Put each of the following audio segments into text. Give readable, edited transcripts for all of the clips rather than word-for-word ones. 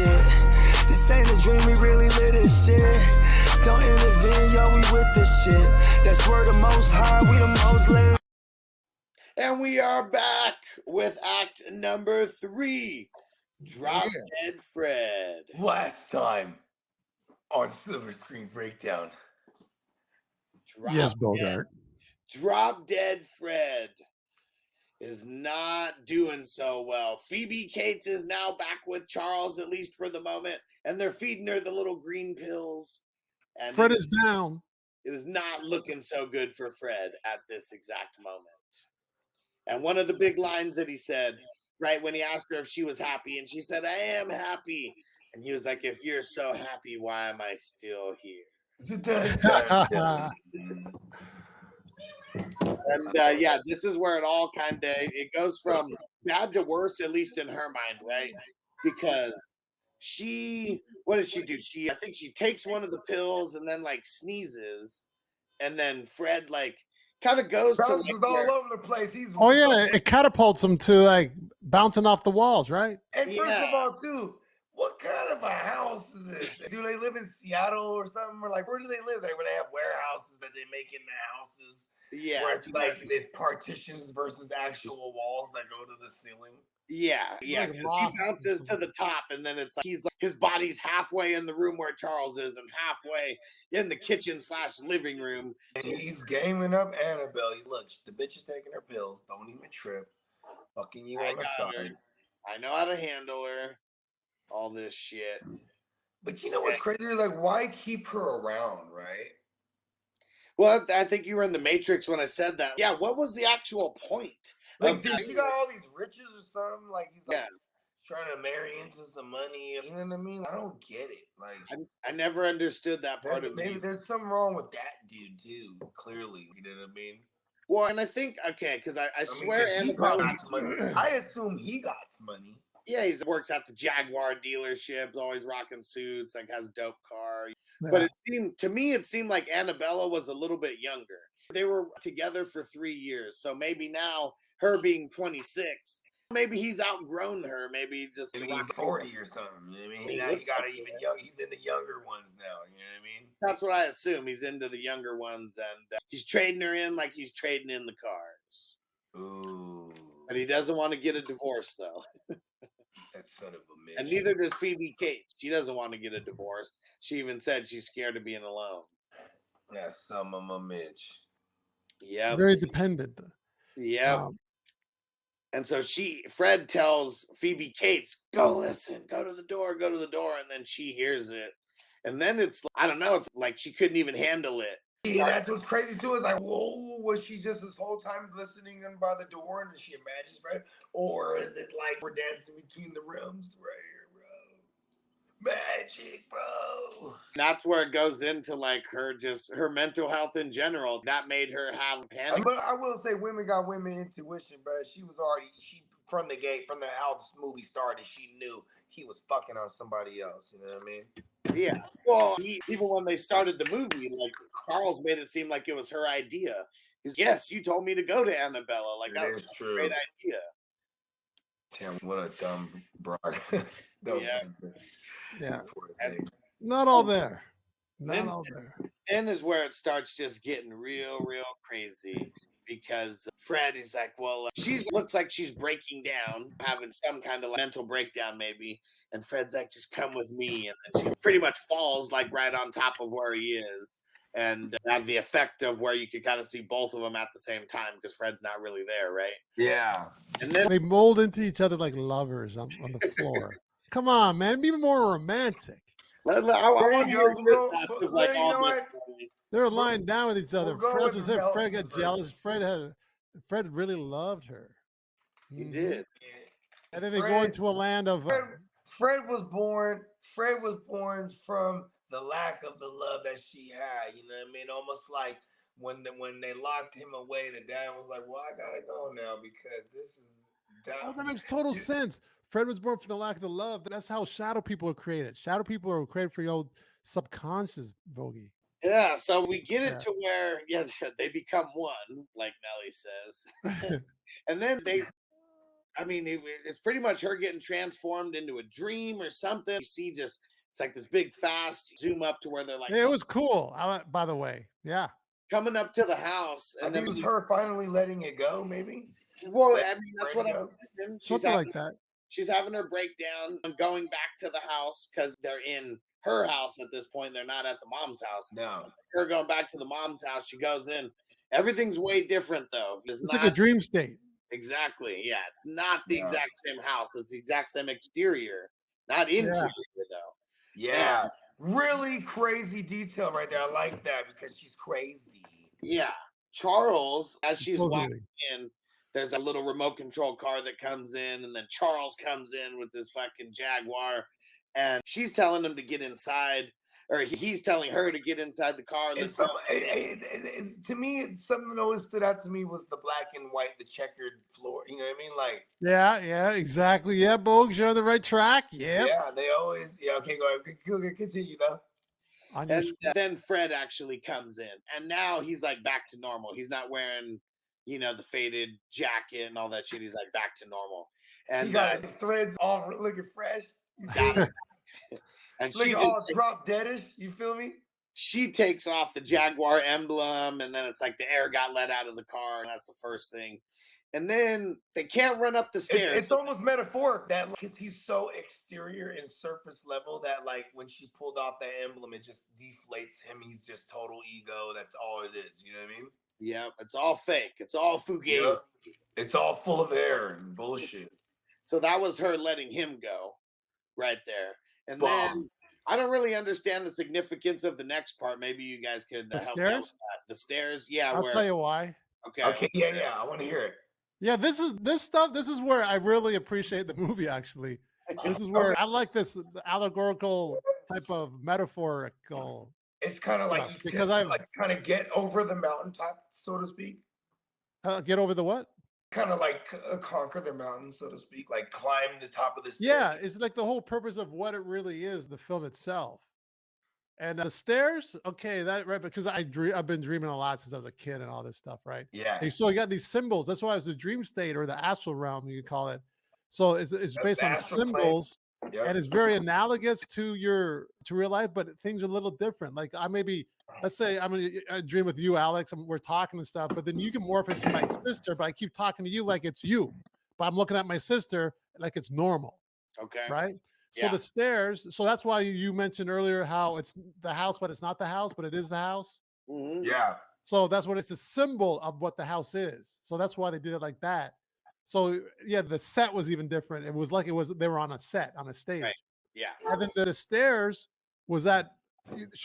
shit. This ain't a dream, we really live this shit. Don't intervene, yo, we with this shit. That's where the most high, we the most lit. And we are back with act number 3, Drop Dead Fred. Last time on Silver Screen Breakdown. Yes, Bogart. Drop Dead Fred is not doing so well. Phoebe Cates is now back with Charles, at least for the moment, and they're feeding her the little green pills. And Fred is down. It is not looking so good for Fred at this exact moment. And one of the big lines that he said, right, when he asked her if she was happy, and she said, I am happy. And he was like, if you're so happy, why am I still here? And yeah, this is where it all kind of, it goes from bad to worse, at least in her mind, right? Because what does she do? I think she takes one of the pills and then like sneezes, and then Fred like kind of goes to like, all over the place. It catapults him to like bouncing off the walls, right? And first of all, too, what kind of a house is this? Do they live in Seattle or something? Or like, where do they live? Like, where they have warehouses that they make in the houses? Yeah, where it's like there's partitions versus actual walls that go to the ceiling. Yeah. Like he bounces to the top, and then it's like his body's halfway in the room where Charles is, and halfway in the kitchen / living room. And he's gaming up Annabelle. Look, the bitch is taking her pills. Don't even trip. Fucking you on the side. I know how to handle her. All this shit. But you know what's crazy? Like, why keep her around, right? Well, I think you were in the Matrix when I said that. Yeah, what was the actual point? Like, he got all these riches or something. Like, he's like trying to marry into some money. You know what I mean? I don't get it. Like, I never understood that part of maybe there's something wrong with that dude too. Clearly, you know what I mean? Well, and I think because I swear Annabelle got some money. I assume he got some money. Yeah, he works at the Jaguar dealerships, always rocking suits, like has a dope car. Yeah. But it seemed like Annabella was a little bit younger. They were together for 3 years. So maybe now, her being 26, maybe he's outgrown her. Maybe he's 40 or something. You know what I mean? Now he got it even young. He's into younger ones now. You know what I mean? That's what I assume. He's into the younger ones, and he's trading her in like he's trading in the cars. Ooh. But he doesn't want to get a divorce, though. That son of a bitch. And neither does Phoebe Cates. She doesn't want to get a divorce. She even said she's scared of being alone. That son of a bitch. Yeah. Very dependent. Yeah. And so Fred tells Phoebe Cates, go listen, go to the door. And then she hears it. And then it's, I don't know, it's like she couldn't even handle it. Yeah, that's what's crazy too. Is like, whoa, was she just this whole time listening in by the door, and she imagines, right? Or is it like we're dancing between the rooms right here, bro? Magic, bro. That's where it goes into like her mental health in general. That made her have panic. But I will say, women got women intuition, bro. She from the gate, from the how this movie started, she knew he was fucking on somebody else. You know what I mean? Yeah. Well, even when they started the movie, like Charles made it seem like it was her idea. He's, yes, you told me to go to Annabella. Like that was a great idea. Damn, what a dumb broad. Yeah. Not all there. Not all there. Then is where it starts just getting real crazy. Because Fred is like, well, she looks like she's breaking down, having some kind of mental breakdown maybe. And Fred's like, just come with me. And then she pretty much falls like right on top of where he is. And have the effect of where you could kind of see both of them at the same time because Fred's not really there, right? Yeah. And then they mold into each other like lovers on the floor. Come on, man. Be more romantic. I want you like all this. They're lying down with each other. Fred got jealous. Fred really loved her. He did. And then they go into a land of Fred was born from the lack of the love that she had. You know what I mean? Almost like when they locked him away, the dad was like, well, I gotta go now because this is dumb. Oh, that makes total sense. Fred was born from the lack of the love. That's how shadow people are created. Shadow people are created for your old subconscious, Bogey. Yeah, so we get it to where they become one, like Nelly says. And then I mean, it's pretty much her getting transformed into a dream or something. You see, just it's like this big fast zoom up to where they're like It was cool. By the way, yeah. coming up to the house, I and think then it was her finally letting it go, maybe. well, Let I mean, that's Fred what I'm go. thinking. Something like that. She's having her breakdown and going back to the house because they're in her house at this point. They're not at the mom's house. No. So her going back to the mom's house, she goes in. Everything's way different though. It's like a dream state. Exactly. Yeah, it's not the Yeah. exact same house. It's the exact same exterior, not interior though. Yeah. Really crazy detail right there. I like that because she's crazy. Yeah. Charles, as she's Supposedly. walking in, there's a little remote control car that comes in, and then Charles comes in with this fucking Jaguar, and she's telling him to get inside, or he's telling her to get inside the car. To me, something that always stood out to me was the black and white, the checkered floor. You know what I mean? Like, Yeah, exactly. Yeah, Bogues, you're on the right track. Yep. yeah, they always, okay, go ahead, continue, though. And then Fred actually comes in, and now he's like back to normal. He's not wearing, the faded jacket and all that shit. He's like back to normal. And he got his threads all looking fresh. and looking she all just drop deadish. You feel me? she takes off the Jaguar emblem, and then it's like the air got let out of the car, and that's the first thing. And then they can't run up the stairs. It's almost metaphoric that because he's so exterior and surface level that like when she pulled off that emblem, it just deflates him. He's just total ego. That's all it is. You know what I mean? Yeah, it's all fake. It's all fugazi. Yep. It's all full of air and bullshit. So that was her letting him go right there. And then I don't really understand the significance of the next part. Maybe you guys could help me out with that. The stairs? Yeah. I'll tell you why. Okay. Yeah. I want to hear it. Yeah, this is where I really appreciate the movie, actually. This is where I like this allegorical type of metaphorical. It's kind of like because I like kind of get over the mountaintop, so to speak. Get over the what? Kind of like conquer the mountain, so to speak, like climb the top of the stairs. Yeah, it's like the whole purpose of what it really is, the film itself. And the stairs, okay, that right, because I've been dreaming a lot since I was a kid and all this stuff, right? Yeah. And so you got these symbols. That's why it's a dream state or the astral realm, you call it. So it's based on symbols, and it's very analogous to real life, but things are a little different. Like let's say I'm in a dream with you, Alex, and we're talking and stuff, but then you can morph into my sister, but I keep talking to you like it's you, but I'm looking at my sister like it's normal. Okay. Right. So the stairs, so that's why you mentioned earlier how it's the house, but it's not the house, but it is the house. Mm-hmm. Yeah. So that's what it's a symbol of what the house is. So that's why they did it like that. So yeah, the set was even different. It was like they were on a set, on a stage. Right. Yeah. And then the stairs was that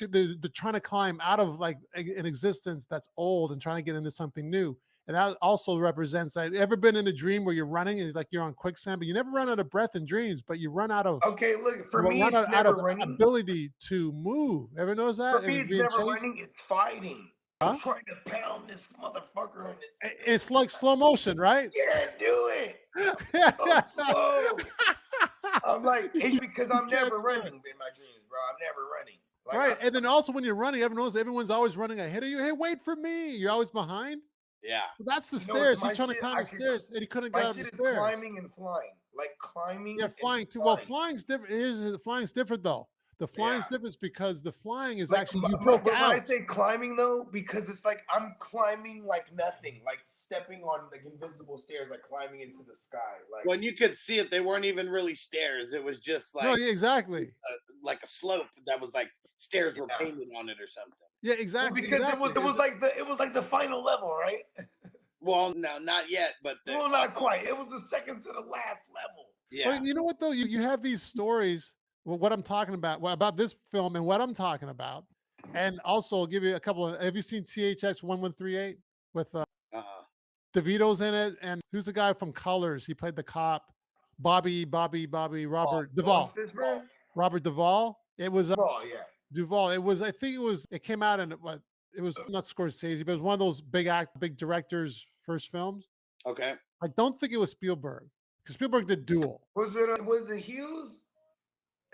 they're trying to climb out of like an existence that's old and trying to get into something new. And that also represents that. Ever been in a dream where you're running and it's like you're on quicksand, but you never run out of breath in dreams, but you run out of look, for me, it's out never of running. Ability to move. Ever notice that? For me, it's never running, it's fighting. I'm trying to pound this motherfucker in his It's like slow motion, right? Yeah, do it. So slow. I'm like, because I'm never running in my dreams, bro. I'm never running. Like, right. And then also when you're running, everyone's always running ahead of you. Hey, wait for me. You're always behind. Yeah. That's the stairs. He's trying to climb the stairs and he couldn't get up the stairs. Climbing and flying. Like climbing. Yeah, flying too. Well, flying's different. Flying's different though. The flying's different because the flying is actually you broke out. When I say climbing though, because it's like I'm climbing like nothing, like stepping on like invisible stairs, like climbing into the sky. Like when you could see it, they weren't even really stairs. It was just like exactly like a slope that was like stairs were painted on it or something. Yeah, exactly. Because exactly. it was like the final level, right? Well, no, not yet, but not quite. It was the second to the last level. Yeah. Well, you know what though? You have these stories. Well, what I'm talking about, about this film and what I'm talking about, and also I'll give you a couple of. Have you seen THX 1138 with DeVito's in it? And who's the guy from Colors? He played the cop, Robert Duvall. Robert Duvall. It was Duvall. It was. I think it was. It came out in it was not Scorsese, but it was one of those big directors' first films. Okay. I don't think it was Spielberg because Spielberg did Duel. Was it Hughes?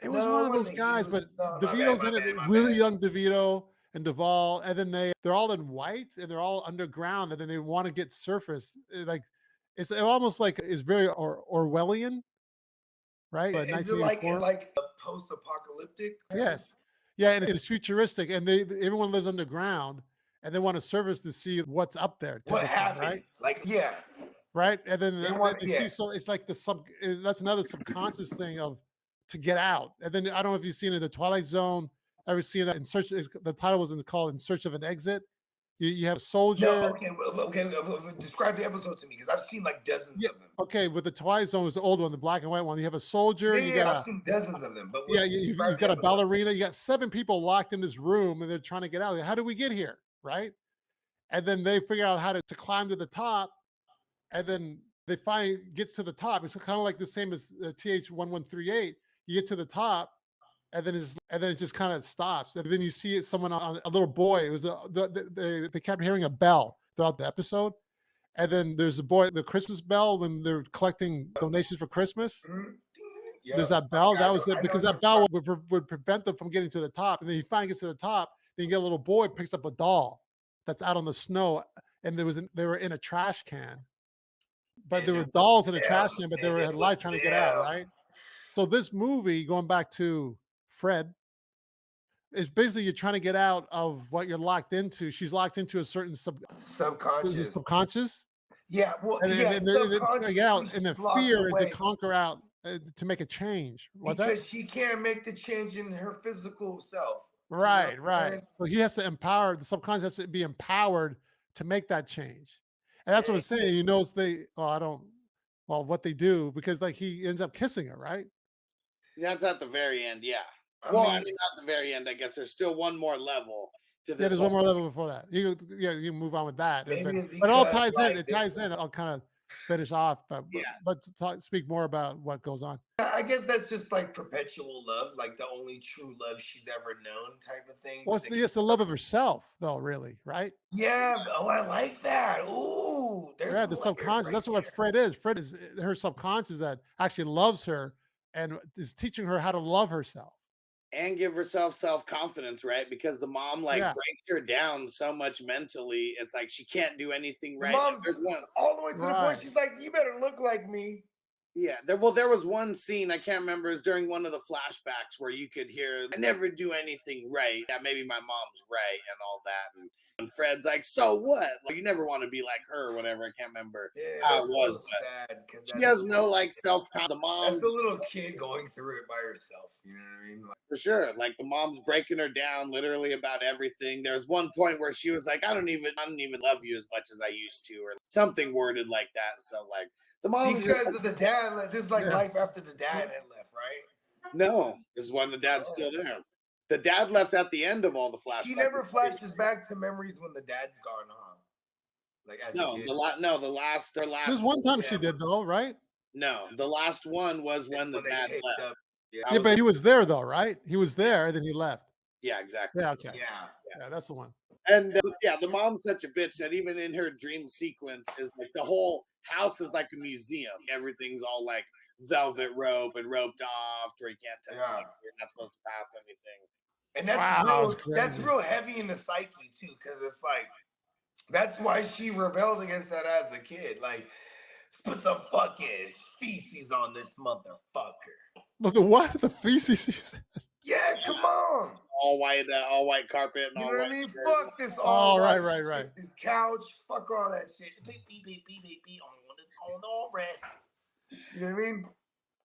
It was one of those guys, but DeVito's in it, really young DeVito and Duvall, and then they're all in white and they're all underground, and then they want to get surface. Like It's almost like it's very Orwellian, right? Is it like a post-apocalyptic? Yes. Yeah, and it's futuristic, and everyone lives underground, and they want to service to see what's up there. What happened? Right? Like, yeah. Right, and then they yeah. see. So it's like that's another subconscious thing of to get out. And then I don't know if you've seen it, the Twilight Zone. Ever seen it? The title was called "In Search of an Exit." You have a soldier. No, okay. Describe the episode to me because I've seen like dozens of them. Okay, with the Twilight Zone was the old one, the black and white one. You have a soldier. I've seen dozens of them. But you've got a ballerina. You got 7 people locked in this room, and they're trying to get out. How do we get here? Right, and then they figure out how to climb to the top, and then they gets to the top. It's kind of like the same as TH1138. You get to the top, and then it just kind of stops. And then you see someone on a little boy. It was they kept hearing a bell throughout the episode. And then there's a boy, the Christmas bell when they're collecting donations for Christmas. Mm-hmm. Yeah. There's that bell. That was it because that bell would prevent them from getting to the top. And then he finally gets to the top. Then you get a little boy picks up a doll that's out on the snow, and they were in a trash can. But there were dolls in a trash can, but they were alive trying to get out, right? So this movie, going back to Fred, is basically you're trying to get out of what you're locked into. She's locked into a certain subconscious. Yeah, well, and then get out, and the fear is to conquer out to make a change. Because she can't make the change in her physical self. Right. So he has to empower the subconscious has to be empowered to make that change, and that's what I'm saying. He knows what they do because like he ends up kissing her, right? That's at the very end, yeah. I mean, not the very end. I guess there's still one more level to this. Yeah, there's one more level before that. You can move on with that. But it all ties in. It ties in. I'll kind of finish off, but speak more about what goes on. I guess that's just like perpetual love, like the only true love she's ever known, type of thing. Well, it's the love of herself, though, really, right? Yeah. Oh, I like that. Ooh, the subconscious. Right, that's what Fred is. Fred is her subconscious that actually loves her and is teaching her how to love herself. And give herself self-confidence, right? Because the mom breaks her down so much mentally. It's like she can't do anything right. Mom's all the way to the point she's like, you better look like me. Yeah. There was one scene, I can't remember, it was during one of the flashbacks where you could hear, I never do anything right. Yeah, maybe my mom's right and all that. And Fred's like, so what? Like, you never want to be like her or whatever. I can't remember how it was. So sad, she has no self-confidence. The mom, that's the little kid going through it by herself. You know what I mean? For sure. Like the mom's breaking her down literally about everything. There's one point where she was like, I don't even love you as much as I used to, or something worded like that. So like the mom because of the dad, this is life after the dad had left, right? No, this is when the dad's still there. The dad left at the end of all the flashbacks. She never flashes back to memories when the dad's gone, huh? Like as a kid. The last. There's one time she did though, right? No, the last one was when the dad left. Yeah, but he was there though, right? He was there, and then he left. Yeah, exactly. Yeah, okay. Yeah, that's the one. And the mom's such a bitch that even in her dream sequence is like the whole house is like a museum. Everything's all like velvet rope and roped off to where you can't tell you're not supposed to pass anything. And that's real heavy in the psyche too, because it's like that's why she rebelled against that as a kid. Like, put some fucking feces on this motherfucker. The what? The feces? Yeah, come on. All white carpet. And you all know what I white mean? shirt. Fuck this. Right. This couch. Fuck all that shit. On all rest. You know what I mean?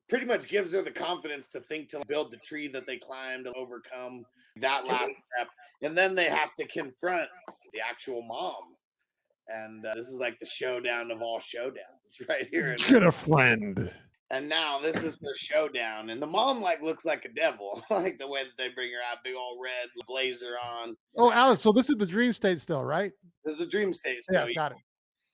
Pretty much gives her the confidence to think to build the tree that they climbed to overcome that last step. And then they have to confront the actual mom. And this is like the showdown of all showdowns right here. Get a friend. And now this is her showdown. And the mom looks like a devil. Like the way that they bring her out, big old red blazer on. Oh, Alex, so this is the dream state still, right? This is the dream state still. Yeah, got it.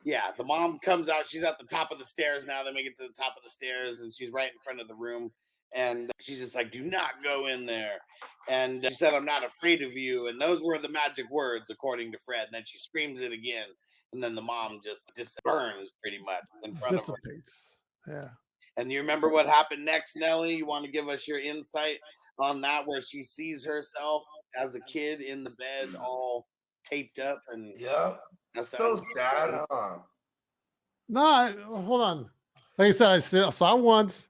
Yeah, the mom comes out. She's at the top of the stairs now. They make it to the top of the stairs, and she's right in front of the room. And she's just like, do not go in there. And she said, I'm not afraid of you. And those were the magic words, according to Fred. And then she screams it again. And then the mom just burns pretty much in front of her. Yeah. And you remember what happened next, Nelly? You want to give us your insight on that, where she sees herself as a kid in the bed, all taped up? And that's so sad, huh? No, hold on. Like I said, I saw once.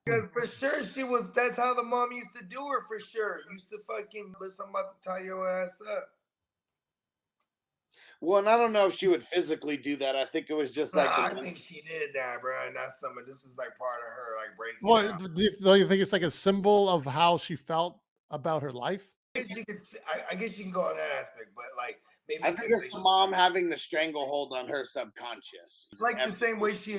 Because for sure that's how the mom used to do her for sure. Used to fucking listen, I'm about to tie your ass up. Well, and I don't know if she would physically do that. I think it was just like I think she did that, bro. And that's this is like part of her like breaking Well, down. don't you think it's like a symbol of how she felt about her life? I guess you can go on that aspect, but like maybe I think it's the mom having the stranglehold on her subconscious. Like the same way she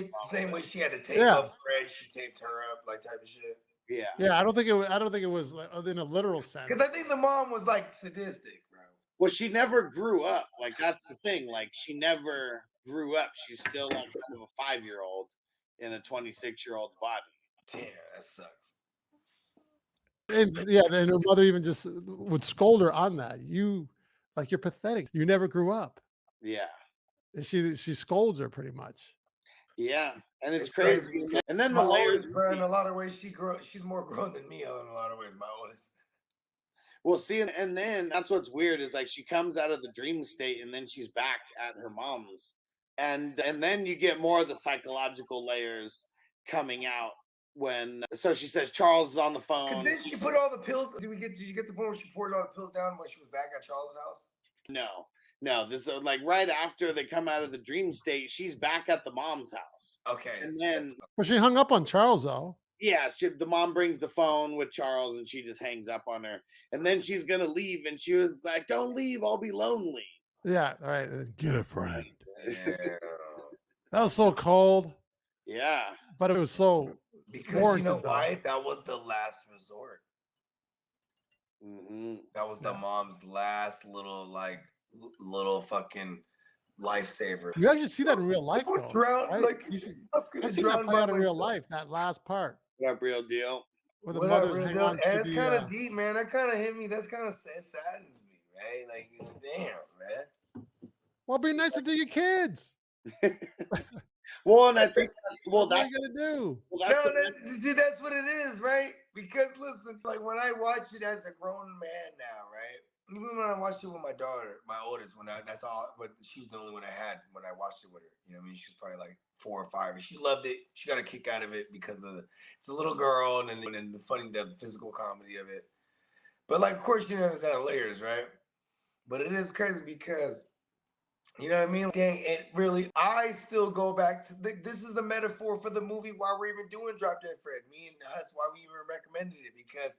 had to tape Yeah. up Fred, she taped her up, like type of shit. Yeah. Yeah, I don't think it was like, in a literal sense. Because I think the mom was like sadistic, bro. Well, she never grew up. Like that's the thing. Like she never grew up. She's still like kind of a 5-year-old in a 26-year-old's body. Damn, that sucks. And yeah, and her mother even just would scold her on that. You're pathetic. You never grew up. Yeah. And she scolds her pretty much. Yeah, and it's crazy. And then the layers, bro. In a lot of ways, she's more grown than me. In a lot of ways, my oldest. Well, see, and then that's what's weird is like she comes out of the dream state and then she's back at her mom's, and then you get more of the psychological layers coming out when. So she says Charles is on the phone. Then she put all the pills. Did you get the point where she poured all the pills down when she was back at Charles' house? No. This is like right after they come out of the dream state, she's back at the mom's house. Okay, and then well, she hung up on Charles though. Yeah, the mom brings the phone with Charles and she just hangs up on her. And then she's going to leave. And she was like, don't leave. I'll be lonely. Yeah. All right. Get a friend. That was so cold. Yeah. But it was so. Because you know why? That was the last resort. Mm-hmm. That was the mom's last little fucking lifesaver. You actually see that in real life, though. Drown, right? like, I see that play out in real life, that last part. What up, real deal? Where the mothers hang on to it's kind of deep, man. That kind of hit me. That's kind of saddens me, right? Like, damn, man. Well, be nicer to your kids. Well, and I think, that's what you gotta do. Well, see, that's what it is, right? Because listen, like when I watch it as a grown man now, right? Even when I watched it with my daughter, my oldest, that's all, but she was the only one I had when I watched it with her. You know what I mean? She was probably like 4 or 5, and she loved it. She got a kick out of it because it's a little girl, and then the physical comedy of it. But like, of course, you understand the layers, right? But it is crazy because, you know what I mean? Gang, I still go back to, this is the metaphor for the movie why we're even doing Drop Dead Fred. Me and us, why we even recommended it, because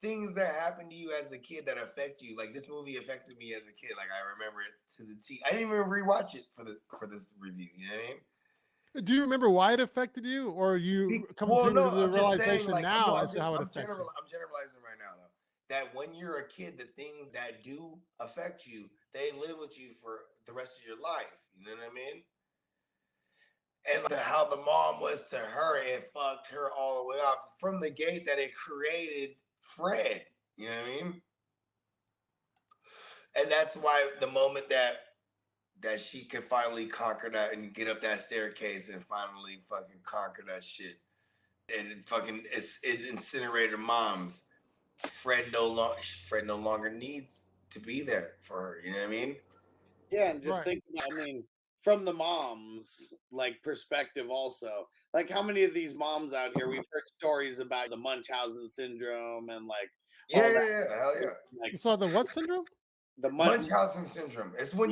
things that happen to you as a kid that affect you, like this movie affected me as a kid. Like I remember it to the T. I didn't even rewatch it for this review. You know what I mean? Do you remember why it affected you, or you coming to the realization now as to how it affects you? I'm generalizing right now, though. That when you're a kid, the things that do affect you, they live with you for the rest of your life. You know what I mean? And how the mom was to her, it fucked her all the way off from the gate that it created Fred. You know what I mean? And that's why the moment that she could finally conquer that and get up that staircase and finally fucking conquer that shit, and it incinerated her mom's. Fred no longer needs to be there for her. You know what I mean? Yeah, and just think about, I mean, from the mom's like perspective also, like how many of these moms out here, we've heard stories about the Munchausen syndrome and like hell yeah. Like, so the what syndrome? The Munchausen syndrome. It's when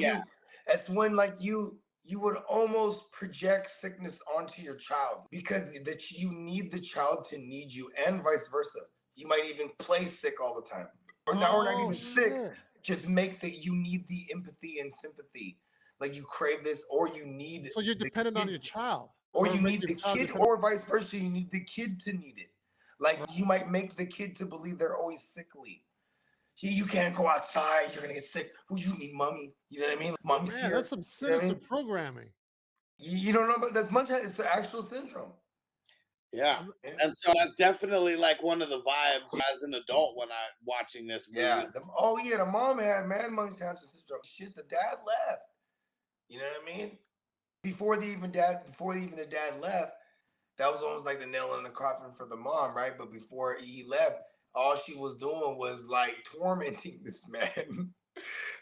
you would almost project sickness onto your child because you need the child to need you, and vice versa. You might even play sick all the time. Or not even sick. Just make you need the empathy and sympathy. Like you crave this, or you need. So you're dependent on your child. Or you need the kid, or vice versa. You need the kid to need it. Like you might make the kid to believe they're always sickly. You can't go outside. You're going to get sick. Who you need, mommy? You know what I mean? Mommy's here. That's some sinister programming. You don't know, but that's Munchausen. It's the actual syndrome. Yeah, and so that's definitely like one of the vibes as an adult when I'm watching this movie. Yeah. The mom had mad Munchausen syndrome. Shit, the dad left. You know what I mean? Before even the dad left, that was almost like the nail in the coffin for the mom, right? But before he left, all she was doing was like tormenting this man,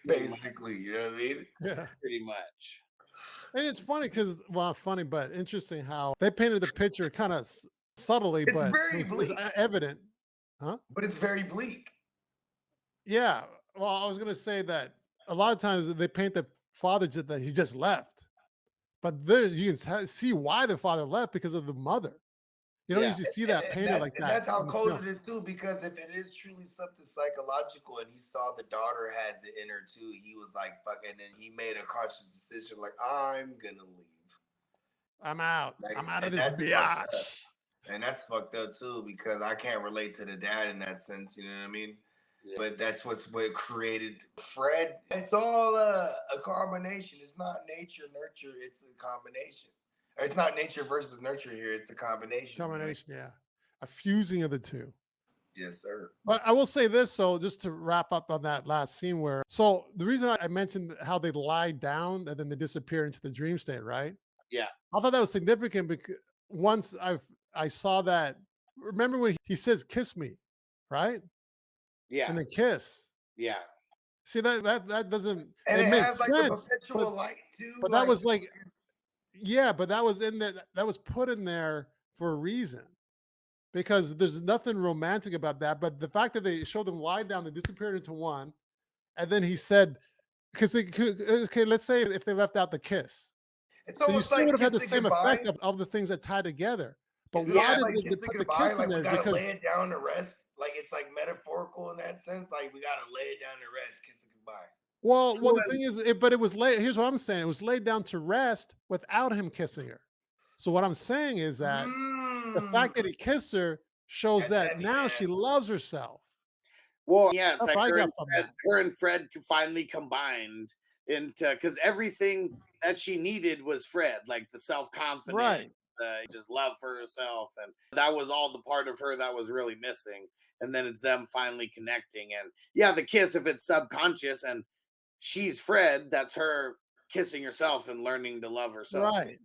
basically. You know what I mean? Yeah, pretty much. And it's funny because, well, not funny, but interesting how they painted the picture kind of subtly, It's but very it's bleak, evident. Huh? but it's very bleak. Yeah. Well, I was gonna say that a lot of times they paint the father that he just left, but there you can see why the father left because of the mother. You don't Yeah. usually see that painted like And that that's how in the cold film. it is too. Because if it is truly something psychological, and he saw the daughter has it in her too, he was like, "Fuck!" And then he made a conscious decision, like, "I'm gonna leave." I'm out. Like, I'm out of and this that's fucked up. biatch. And that's fucked up too, because I can't relate to the dad in that sense. You know what I mean? Yeah. But that's what created Fred. It's all a combination. It's not nature nurture. It's a combination. Or it's not nature versus nurture here. It's a combination. Combination, yeah. A fusing of the two. Yes, sir. But I will say this, so just to wrap up on that last scene where, so the reason I mentioned how they lie down and then they disappear into the dream state, right? Yeah. I thought that was significant because once I saw that, remember when he says "kiss me," right? Yeah. And then kiss. Yeah. See that doesn't. And it it made has like a sense, perpetual light too. but that was like, yeah, but that was in that was put in there for a reason. Because there's nothing romantic about that, but the fact that they showed them lie down, they disappeared into one, and then he said, because they could, okay, let's say if they left out the kiss, it's then you almost still like would have had the kissing same goodbye. effect of the things that tie together. But It's why almost did like they kissing put the goodbye. kiss Like in we there? gotta Because lay it down to rest. Like it's like metaphorical in that sense. Like we gotta lay it down to rest, kissing goodbye. well, the thing is, but it was laid. Here's what I'm saying: it was laid down to rest without him kissing her. So what I'm saying is that the fact that he kissed her shows that now she loves herself. Well, yeah, it's That's like what I got from that. her and Fred finally combined into, because everything that she needed was Fred, like the self-confidence, Right. just love for herself, and that was all the part of her that was really missing. And then it's them finally connecting, and yeah, the kiss, if it's subconscious and she's Fred, that's her kissing herself and learning to love herself. Right.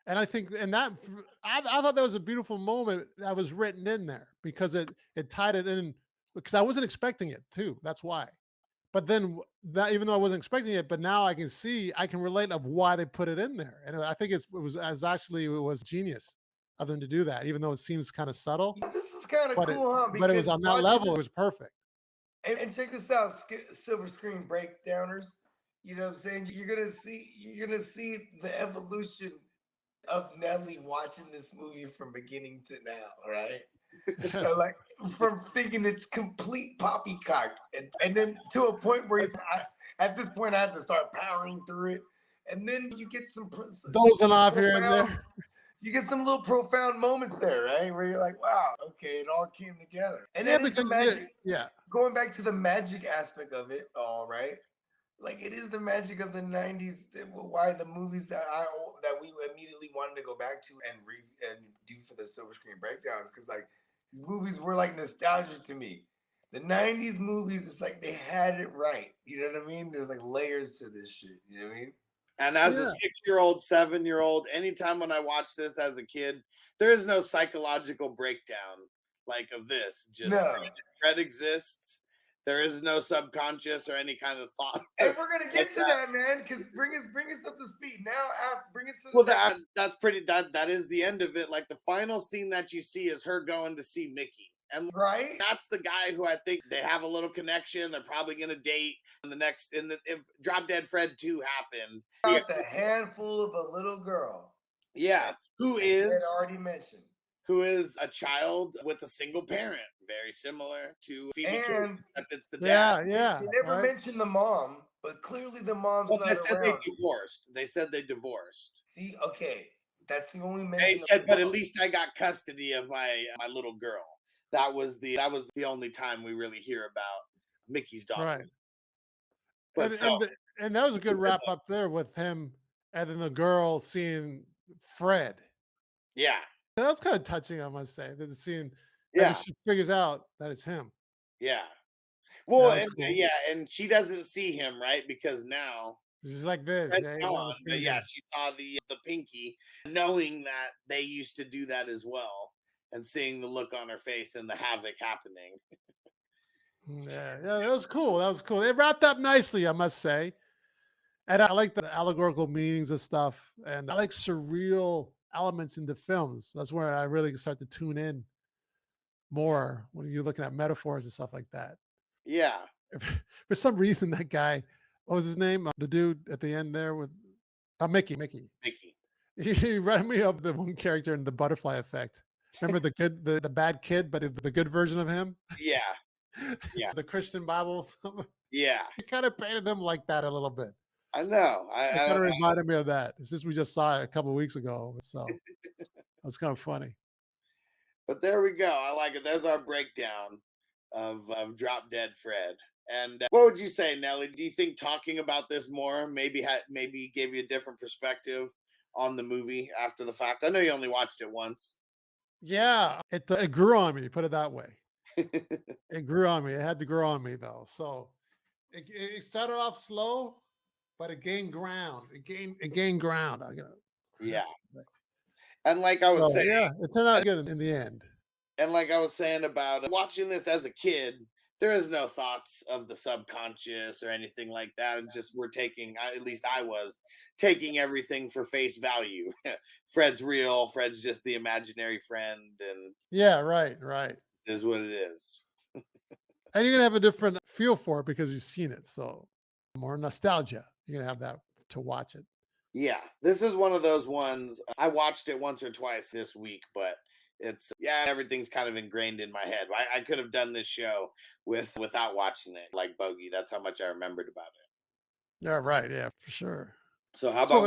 And I think, and that I thought that was a beautiful moment that was written in there because it tied it in because I wasn't expecting it too. That's why. But then that even though I wasn't expecting it, but now I can see I can relate of why they put it in there, and I think it was genius of them to do that, even though it seems kind of subtle. Yeah, this is kind of But cool, huh? but it was on that level. It was perfect. And check this out, silver screen breakdowners. You know what I'm saying? You're gonna see the evolution of Nelly watching this movie from beginning to now, right? So like from thinking it's complete poppycock, and then to a point where at this point I had to start powering through it, and then you get some dozing off here and there. You get some little profound moments there, right? Where you're like, wow, okay, it all came together. And Yeah, then it's the because magic. yeah, Going back to the magic aspect of it all, right? Like it is the magic of the '90s. Why the movies that we immediately wanted to go back to and do for the silver screen breakdowns, because like these movies were like nostalgia to me. The '90s movies, it's like they had it right. You know what I mean? There's like layers to this shit. You know what I mean? And as a 6-year-old, 7-year-old, anytime when I watched this as a kid, there is no psychological breakdown like of this. Just No. Fred exists. There is no subconscious or any kind of thought. And we're gonna get to that, man. Because bring us up to speed now. Bring us to well, that's pretty. That is the end of it. Like the final scene that you see is her going to see Mickey, and right, that's the guy who I think they have a little connection. They're probably gonna date in the next. If Drop Dead Fred 2 happened, about the handful of a little girl. Yeah, who is already mentioned. Who is a child with a single parent, very similar to Phoebe, and except it's the dad. Yeah. They never mentioned the mom, but clearly the mom's not they said around. They said they divorced. See, okay, that's the only mention. They said, but at least I got custody of my little girl. That was the only time we really hear about Mickey's daughter. Right. But and that was a good wrap up there with him and then the girl seeing Fred. Yeah. That was kind of touching, I must say. That the scene, yeah, she figures out that it's him. Yeah. Well, cool. and she doesn't see him, right? Because now she's like this. Gone, but yeah, she saw the pinky, knowing that they used to do that as well, and seeing the look on her face and the havoc happening. Yeah, that was cool. That was cool. It wrapped up nicely, I must say. And I like the allegorical meanings of stuff, and I like surreal elements in the films. That's where I really start to tune in more when you're looking at metaphors and stuff like that. Yeah. For some reason, that guy, what was his name? The dude at the end there with Mickey. Mickey. He reminded me of the one character in The Butterfly Effect. Remember the kid, the bad kid, but the good version of him? Yeah. Yeah. The Christian Bible. Yeah. He kind of painted him like that a little bit. I know. It kind of reminded me of that. It's just we just saw it a couple of weeks ago, so that's kind of funny. But there we go. I like it. There's our breakdown of Drop Dead Fred. And what would you say, Nelly? Do you think talking about this more maybe gave you a different perspective on the movie after the fact? I know you only watched it once. Yeah, it grew on me. Put it that way. It grew on me. It had to grow on me though. So it started off slow, but it gained ground. It gained ground. Yeah. And like I was saying, yeah, it turned out good in the end. And like I was saying about watching this as a kid, there is no thoughts of the subconscious or anything like that. And just at least I was taking everything for face value. Fred's real. Fred's just the imaginary friend. And yeah, right. Is what it is. And you're going to have a different feel for it because you've seen it. So more nostalgia. You're going to have that to watch it. Yeah, this is one of those ones. I watched it once or twice this week, but everything's kind of ingrained in my head. I could have done this show without watching it, like Bogey. That's how much I remembered about it. Yeah, right. Yeah, for sure. So how about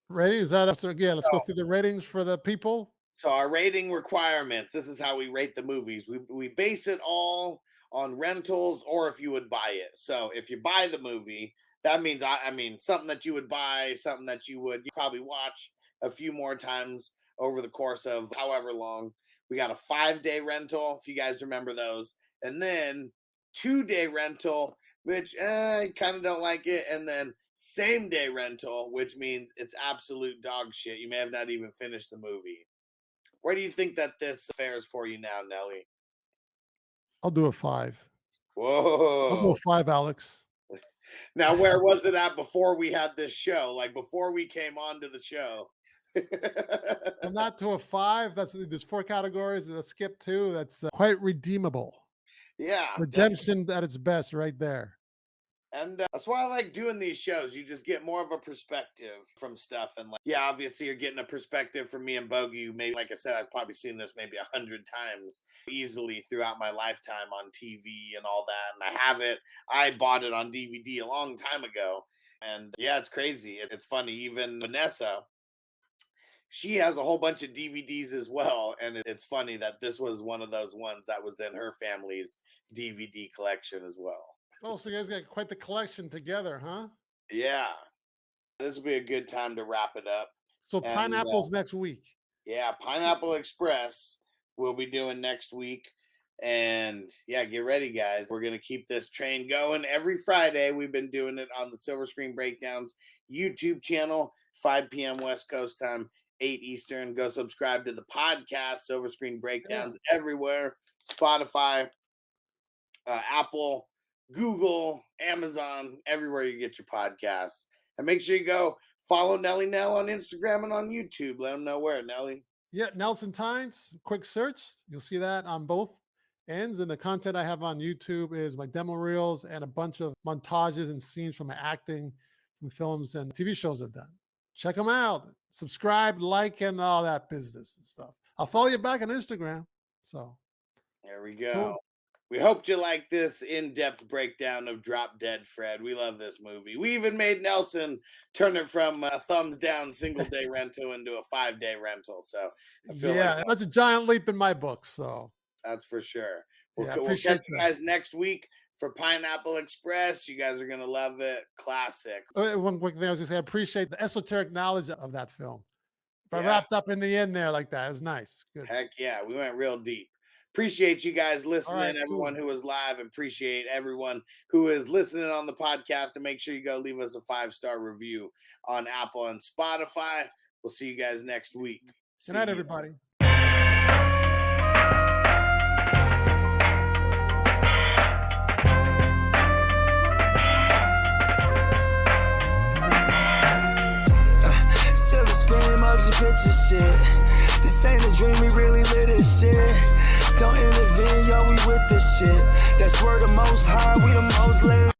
ratings? Is that so? Yeah, let's go through the ratings for the people. So our rating requirements. This is how we rate the movies. We base it all on rentals or if you would buy it. So if you buy the movie, that means I mean something that you would buy, something that you probably watch a few more times over the course of however long. We got a 5-day rental, if you guys remember those. And then 2-day rental, which I kind of don't like it. And then same-day rental, which means it's absolute dog shit. You may have not even finished the movie. Where do you think that this fares for you now, Nelly? I'll do a 5. Whoa. I'll do a 5, Alex. Now, where was it at before we had this show? Like before we came on to the show? I'm not to a 5. There's 4 categories. Let's skip 2. That's quite redeemable. Yeah. Redemption at its best right there. And that's why I like doing these shows. You just get more of a perspective from stuff. And obviously you're getting a perspective from me and Bogey. Maybe, like I said, I've probably seen this maybe 100 times easily throughout my lifetime on TV and all that. And I have it. I bought it on DVD a long time ago. And yeah, it's crazy. It's funny. Even Vanessa, she has a whole bunch of DVDs as well. And it's funny that this was one of those ones that was in her family's DVD collection as well. Oh, so you guys got quite the collection together, huh? Yeah. This will be a good time to wrap it up. So Pineapple's next week. Yeah, Pineapple Express we'll be doing next week. And yeah, get ready, guys. We're going to keep this train going every Friday. We've been doing it on the Silver Screen Breakdowns YouTube channel, 5 p.m. West Coast time, 8 Eastern. Go subscribe to the podcast, Silver Screen Breakdowns, everywhere. Spotify, Apple, Google, Amazon, everywhere you get your podcasts. And make sure you go follow Nelly Nell on Instagram and on YouTube. Let them know where, Nelly. Yeah, Nelson Tynes, quick search. You'll see that on both ends. And the content I have on YouTube is my demo reels and a bunch of montages and scenes from my acting from films and TV shows I've done. Check them out. Subscribe, like, and all that business and stuff. I'll follow you back on Instagram. So there we go. Cool. We hoped you liked this in-depth breakdown of Drop Dead Fred. We love this movie. We even made Nelson turn it from a thumbs down single-day rental into a 5-day rental. So I feel that's a giant leap in my book. So that's for sure. We'll appreciate catch you guys next week for Pineapple Express. You guys are going to love it. Classic. One quick thing I was going to say, I appreciate the esoteric knowledge of that film. But wrapped up in the end there like that. It was nice. Good. Heck yeah. We went real deep. Appreciate you guys listening, everyone who was live. Appreciate everyone who is listening on the podcast. And make sure you go leave us a 5-star review on Apple and Spotify. We'll see you guys next week. Good night, everybody. picture shit. This ain't a dream, we really live this shit. Don't intervene, yo, we with this shit. That's word the most high, we the most lit.